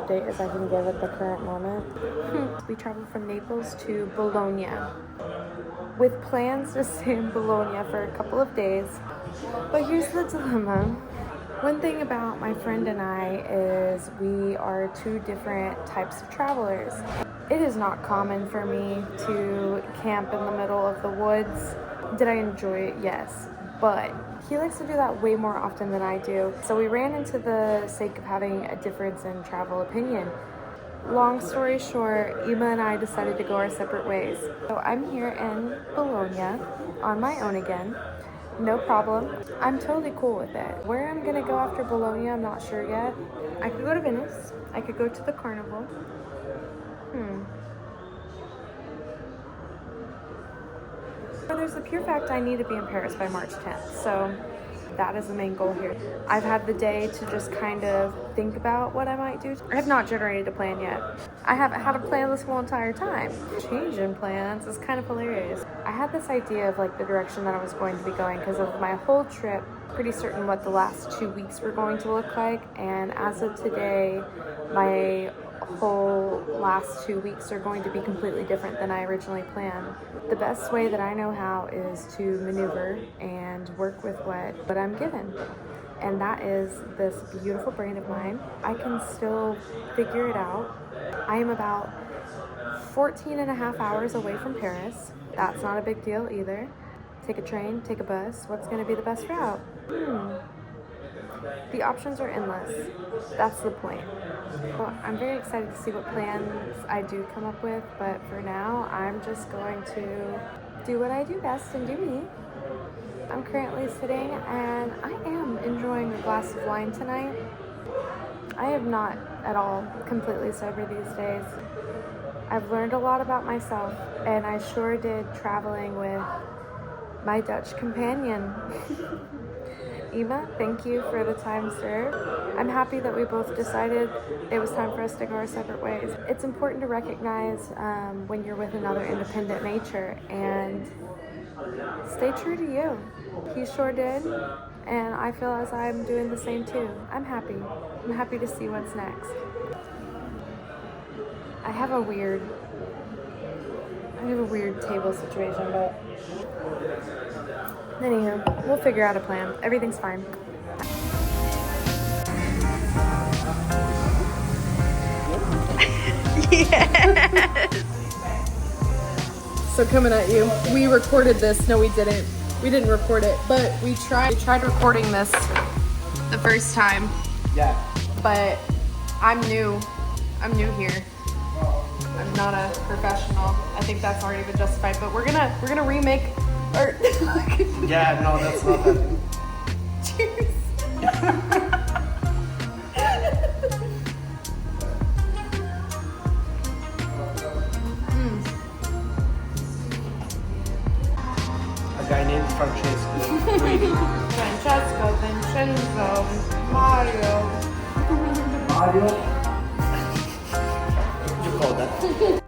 update as I can give at the current moment. We traveled from Naples to Bologna with plans to stay in Bologna for a couple of days. But here's the dilemma. One thing about my friend and I is we are two different types of travelers. It is not common for me to camp in the middle of the woods. Did I enjoy it? Yes. But he likes to do that way more often than I do. So we ran into the sake of having a difference in travel opinion. Long story short, Emma and I decided to go our separate ways. So I'm here in Bologna on my own again. No problem. I'm totally cool with it. Where I'm gonna go after Bologna, I'm not sure yet. I could go to Venice. I could go to the carnival. But there's the pure fact I need to be in Paris by March 10th. So that is the main goal here. I've had the day to just kind of think about what I might do. I have not generated a plan yet. I haven't had a plan this whole entire time. Change in plans is kind of hilarious. I had this idea of like the direction that I was going to be going because of my whole trip, pretty certain what the last 2 weeks were going to look like. And as of today, my whole last 2 weeks are going to be completely different than I originally planned. The best way that I know how is to maneuver and work with what I'm given. And that is this beautiful brain of mine. I can still figure it out. I am about 14 and a half hours away from Paris. That's not a big deal either. Take a train, take a bus. What's going to be the best route? The options are endless. That's the point. Well, I'm very excited to see what plans I do come up with, but for now, I'm just going to do what I do best and do me. I'm currently sitting and I am enjoying a glass of wine tonight. I am not at all completely sober these days. I've learned a lot about myself, and I sure did traveling with my Dutch companion. Emma, thank you for the time served. I'm happy that we both decided it was time for us to go our separate ways. It's important to recognize when you're with another independent nature and stay true to you. He sure did, and I feel as I'm doing the same too. I'm happy. I'm happy to see what's next. I have a weird table situation, but anywho, we'll figure out a plan. Everything's fine. Yes! So coming at you, we recorded this. No, we didn't. We didn't record it, but we tried recording this the first time. Yeah. But I'm new. I'm new here. I'm not a professional. I think that's already been justified, but we're gonna remake our Yeah, no, that's not happening. Cheers. A guy named Francesco. Waiting. Francesco, Vincenzo, Mario. Mario? You call that?